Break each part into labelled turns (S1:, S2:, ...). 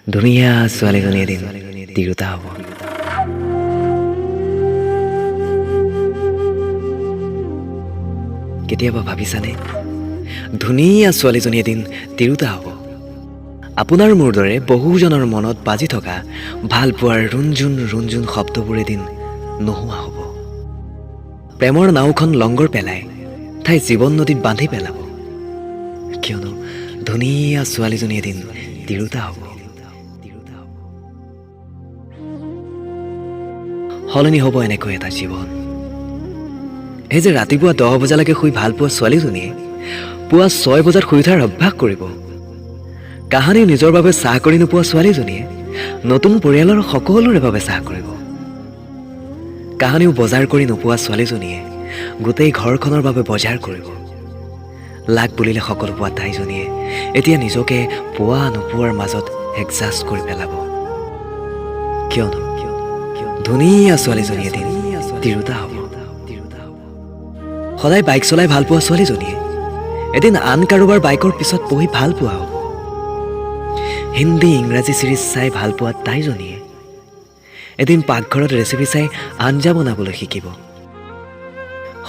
S1: ধুনীয়া ছোৱালীজনী এদিন তিৰোতা হ'ব। কেতিয়াবা ভাবিছানে ধুনীয়া ছোৱালীজনী এদিন তিৰোতা হ'ব? আপোনাৰ মোৰ দৰে বহুজনৰ মনত বাজি থকা ভাল পোৱাৰ ৰুণজুণ ৰুণজুণ শব্দবোৰ এদিন নোহোৱা হ'ব। প্ৰেমৰ নাওখন লংগৰ পেলাই তাই জীৱন নদীত বান্ধি পেলাব, কিয়নো ধুনীয়া ছোৱালীজনী এদিন তিৰোতা হ'ব। সলনি হ'ব এনেকৈ এটা জীৱন। এই যে ৰাতিপুৱা 10 বজালৈকে শুই ভাল পোৱা ছোৱালীজনীয়ে পুৱা 6 বজাত শুই উঠাৰ অভ্যাস কৰিব। কাহানি নিজৰ বাবে চাহ কৰি নোপোৱা ছোৱালীজনীয়ে নতুন পৰিয়ালৰ সকলোৰে বাবে চাহ কৰিব। কাহানিও বজাৰ কৰি নোপোৱা ছোৱালীজনীয়ে গোটেই ঘৰখনৰ বাবে বজাৰ কৰিব। লাগ বুলিলে সকলো পোৱা তাইজনীয়ে এতিয়া নিজকে পোৱা নোপোৱাৰ মাজত এডজাষ্ট কৰি পেলাব, কিয়নো ধুনীয়া ছোৱালীজনী এদিন তিৰোতা হ'ব। সদায় বাইক চলাই ভাল পোৱা ছোৱালীজনীয়ে এদিন আন কাৰোবাৰ বাইকৰ পিছত বহি ভাল পোৱা হ'ব। হিন্দী ইংৰাজী চিৰিজ চাই ভাল পোৱা তাইজনীয়ে এদিন পাকঘৰত ৰেচিপি চাই আঞ্জা বনাবলৈ শিকিব।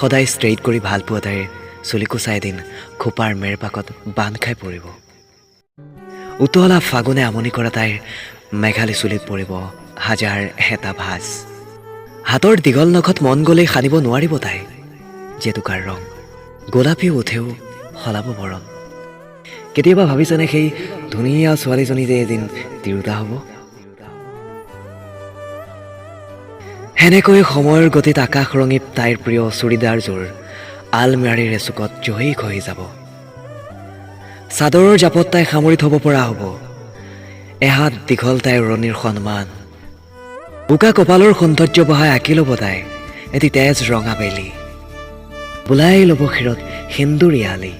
S1: সদায় ষ্ট্ৰেইট কৰি ভাল পোৱা তাইৰ চুলিকোচা এদিন খোপাৰ মেৰপাকত বান্ধ খাই পৰিব। উতলা ফাগুনে আমনি কৰা তাইৰ মেঘালী চুলিত পৰিব হাজাৰ এটা ভাঁজ। হাতৰ দীঘল নখত মন গ'লেই সানিব নোৱাৰিব তাই জেতুকাৰ ৰং। গোলাপী উঠেও সলাব বৰণ। কেতিয়াবা ভাবিছানে সেই ধুনীয়া ছোৱালীজনী যে এদিন তিৰোতা হ'ব? সেনেকৈ সময়ৰ গতিত আকাশ ৰঙিত তাইৰ প্ৰিয় চুৰিদাৰযোৰ আলমাৰীৰ এচুকত জহি খহি যাব। চাদৰৰ জাপত তাই সামৰি থ'ব পৰা হ'ব এহাত দীঘল তাইৰ ৰণিৰ সন্মান। বোকা কপালৰ সৌন্দৰ্য বহাই আঁকি ল'ব তাই এটি তেজ ৰঙা বেলি। বোলাই ল'ব শিৰত সেন্দুৰী আলি।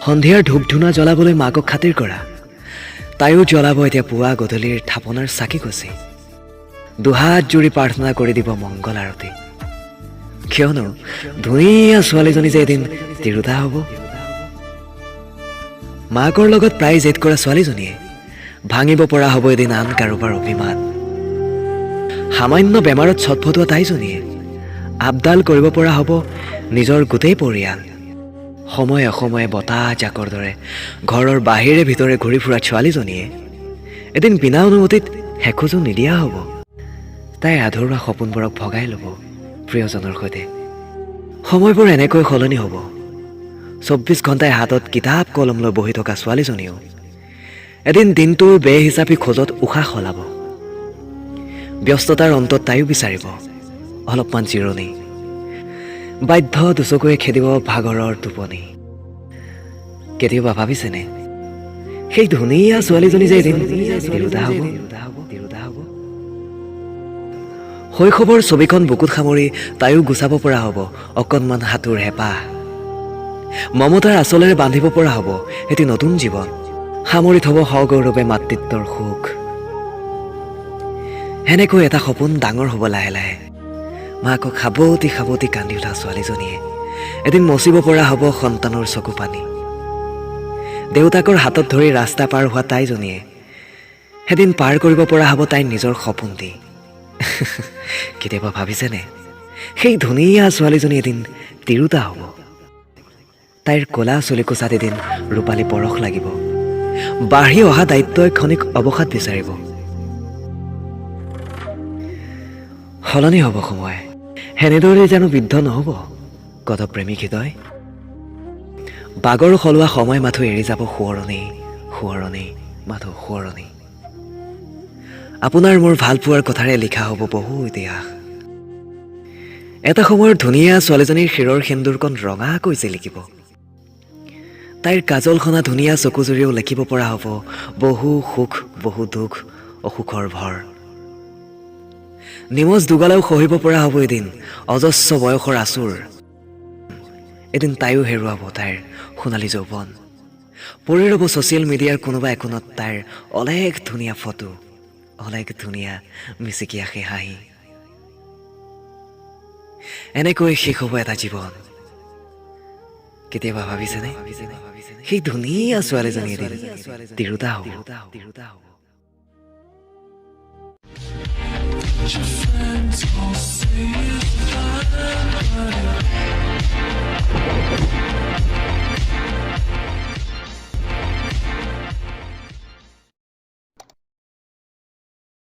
S1: সন্ধিয়াৰ ধূপ ধূনা জ্বলাবলৈ মাকক খাতিৰ কৰা তাইও জ্বলাব এতিয়া পুৱা গধূলিৰ থাপনাৰ চাকি গছি। দুহাত জুৰি প্ৰাৰ্থনা কৰি দিব মংগল আৰতি, কিয়নো ধুনীয়া ছোৱালীজনী যে এদিন তিৰোতা হ'ব। মাকৰ লগত প্ৰায় জেদ কৰা ছোৱালীজনীয়ে ভাঙিব পৰা হ'ব এদিন আন কাৰোবাৰ অভিমান। সামান্য বেমাৰত ছটফটোৱা তাইজনীয়ে আপডাল কৰিব পৰা হ'ব নিজৰ গোটেই পৰিয়াল। সময়ে অসময়ে বতাহ জাকৰ দৰে ঘৰৰ বাহিৰে ভিতৰে ঘূৰি ফুৰা ছোৱালীজনীয়ে এদিন বিনা অনুমতিত হেখুজো নিদিয়া হ'ব। তাই আধৰুৱা সপোনবোৰক ভগাই ল'ব প্ৰিয়জনৰ সৈতে। সময়বোৰ এনেকৈ সলনি হ'ব। 24 ঘণ্টাই হাতত কিতাপ কলম লৈ বহি থকা ছোৱালীজনীও এদিন দিনটোৰ বেহিচাপি খোজত উশাহ সলাব। ব্যস্ততাৰ অন্তত তাইও বিচাৰিব অলপমান জিৰণি। বাধ্য দুচকুৱে খেদিব ভাগৰৰ টোপনি। কেতিয়াবা ভাবিছেনে সেই ধুনীয়া ছোৱালীজনী যে এদিন তিৰোতা হ'ব? শৈশৱৰ ছবিখন বুকুত সামৰি তাইও গুচাব পৰা হ'ব অকণমান হাতৰ হেঁপাহ। মমতাৰ আঁচলেৰে বান্ধিব পৰা হ'ব এটি নতুন জীৱন। সামৰি থ'ব সগৌৰৱে মাতৃত্বৰ সুখ। সেনেকৈ এটা সপোন ডাঙৰ হ'ব লাহে লাহে। মাকক সাৱতি সাৱতি কান্দি উঠা ছোৱালীজনীয়ে এদিন মচিব পৰা হ'ব সন্তানৰ চকু পানী। দেউতাকৰ হাতত ধৰি ৰাস্তা পাৰ হোৱা তাইজনীয়ে এদিন পাৰ কৰিব পৰা হ'ব তাইৰ নিজৰ সপোন দি। কেতিয়াবা ভাবিছেনে সেই ধুনীয়া ছোৱালীজনী এদিন তিৰোতা হ'ব? তাইৰ ক'লা চুলিকোচাত এদিন ৰূপালী পৰশ লাগিব। বাঢ়ি অহা দায়িত্বই ক্ষণিক অৱসাদ বিচাৰিব। সলনি হ'ব সময়, সেনেদৰে জানো বৃদ্ধ নহ'ব কত প্ৰেমিক হৃদয়? বাগৰ সলোৱা সময় মাথো এৰি যাব সোঁৱৰণি সোঁৱৰণি মাথো সোঁৱৰণি। আপোনাৰ মোৰ ভাল পোৱাৰ কথাৰে লিখা হ'ব বহু ইতিহাস। এটা সময়ৰ ধুনীয়া ছোৱালীজনীৰ শিৰৰ সেন্দুৰকণ ৰঙাকৈ জিলিকিব। তাইৰ কাজল সনা ধুনীয়া চকুজুৰিও লিখিব পৰা হ'ব বহু সুখ বহু দুখ অসুখৰ ভৰ। নিমজ দুগালাও সহিব পৰা হ'ব এদিন অজস্ৰ বয়সৰ আচুৰ। এদিন তাইও হেৰুৱাব তাইৰ সোণালী যৌৱন। পৰি ৰ'ব ছ'চিয়েল মিডিয়াৰ কোনোবা একোণত তাইৰ অলেখ ধুনীয়া ফটো, অলেখ ধুনীয়া মিচিকীয়া সেই হাঁহি। এনেকৈ শেষ হ'ব এটা জীৱন। কেতিয়াবা ভাবিছেনে সেই ধুনীয়া ছোৱালীজনী এদিন তিৰোতা হ'ব
S2: Your friends all say it's fine.